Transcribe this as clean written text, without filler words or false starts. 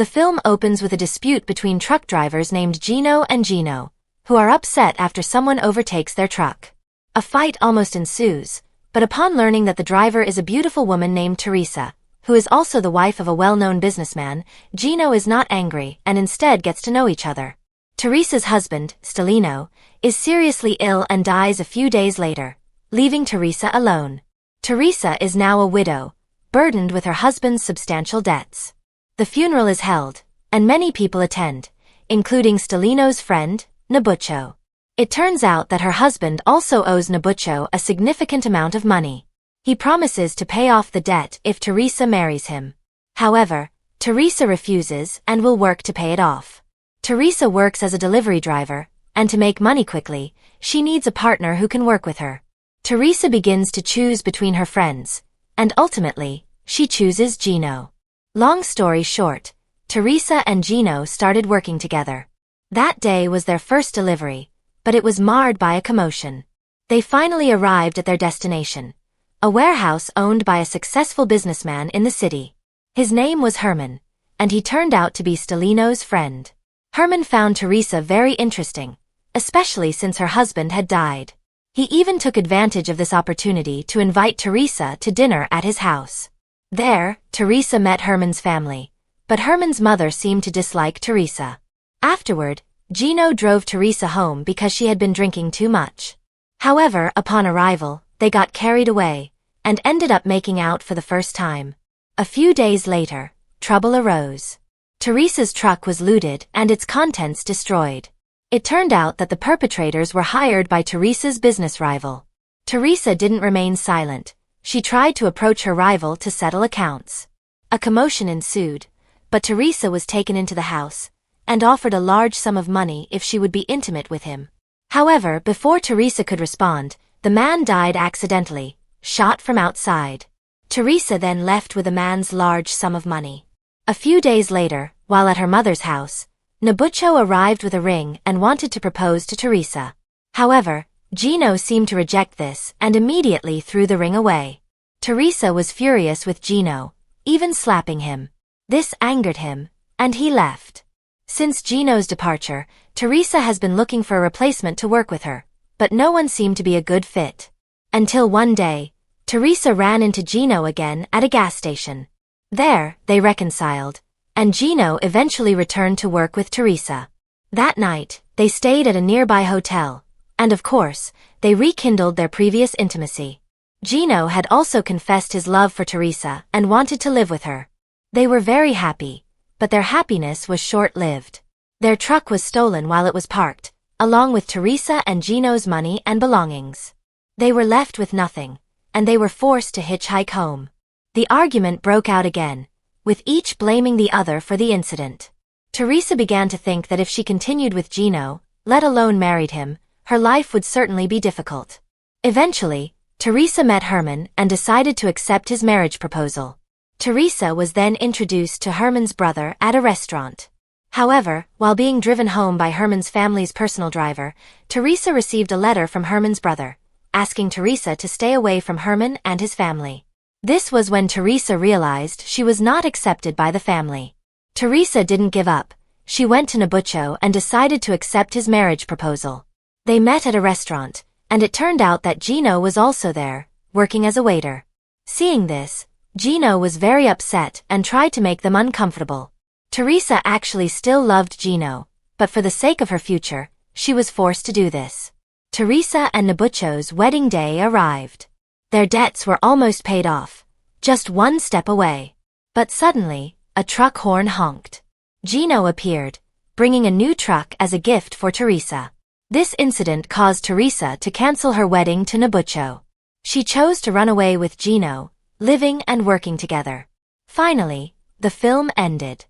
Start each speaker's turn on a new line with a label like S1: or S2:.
S1: The film opens with a dispute between truck drivers named Gino and Gino, who are upset after someone overtakes their truck. A fight almost ensues, but upon learning that the driver is a beautiful woman named Teresa, who is also the wife of a well-known businessman, Gino is not angry and instead gets to know each other. Teresa's husband, Stalino, is seriously ill and dies a few days later, leaving Teresa alone. Teresa is now a widow, burdened with her husband's substantial debts. The funeral is held, and many people attend, including Stalino's friend, Nabucco. It turns out that her husband also owes Nabucco a significant amount of money. He promises to pay off the debt if Teresa marries him. However, Teresa refuses and will work to pay it off. Teresa works as a delivery driver, and to make money quickly, she needs a partner who can work with her. Teresa begins to choose between her friends, and ultimately, she chooses Gino. Long story short, Teresa and Gino started working together. That day was their first delivery, but it was marred by a commotion. They finally arrived at their destination, a warehouse owned by a successful businessman in the city. His name was Herman, and he turned out to be Stalino's friend. Herman found Teresa very interesting, especially since her husband had died. He even took advantage of this opportunity to invite Teresa to dinner at his house. There, Teresa met Herman's family, but Herman's mother seemed to dislike Teresa. Afterward, Gino drove Teresa home because she had been drinking too much. However, upon arrival, they got carried away, and ended up making out for the first time. A few days later, trouble arose. Teresa's truck was looted and its contents destroyed. It turned out that the perpetrators were hired by Teresa's business rival. Teresa didn't remain silent. She tried to approach her rival to settle accounts. A commotion ensued, but Teresa was taken into the house, and offered a large sum of money if she would be intimate with him. However, before Teresa could respond, the man died accidentally, shot from outside. Teresa then left with the man's large sum of money. A few days later, while at her mother's house, Nabucco arrived with a ring and wanted to propose to Teresa. However, Gino seemed to reject this and immediately threw the ring away. Teresa was furious with Gino, even slapping him. This angered him, and he left. Since Gino's departure, Teresa has been looking for a replacement to work with her, but no one seemed to be a good fit. Until one day, Teresa ran into Gino again at a gas station. There, they reconciled, and Gino eventually returned to work with Teresa. That night, they stayed at a nearby hotel, and of course, they rekindled their previous intimacy. Gino had also confessed his love for Teresa and wanted to live with her. They were very happy, but their happiness was short-lived. Their truck was stolen while it was parked, along with Teresa and Gino's money and belongings. They were left with nothing, and they were forced to hitchhike home. The argument broke out again, with each blaming the other for the incident. Teresa began to think that if she continued with Gino, let alone married him, her life would certainly be difficult. Eventually, Teresa met Herman and decided to accept his marriage proposal. Teresa was then introduced to Herman's brother at a restaurant. However, while being driven home by Herman's family's personal driver, Teresa received a letter from Herman's brother, asking Teresa to stay away from Herman and his family. This was when Teresa realized she was not accepted by the family. Teresa didn't give up. She went to Nabucco and decided to accept his marriage proposal. They met at a restaurant, and it turned out that Gino was also there, working as a waiter. Seeing this, Gino was very upset and tried to make them uncomfortable. Teresa actually still loved Gino, but for the sake of her future, she was forced to do this. Teresa and Nabucco's wedding day arrived. Their debts were almost paid off, just one step away. But suddenly, a truck horn honked. Gino appeared, bringing a new truck as a gift for Teresa. This incident caused Teresa to cancel her wedding to Nabucco. She chose to run away with Gino, living and working together. Finally, the film ended.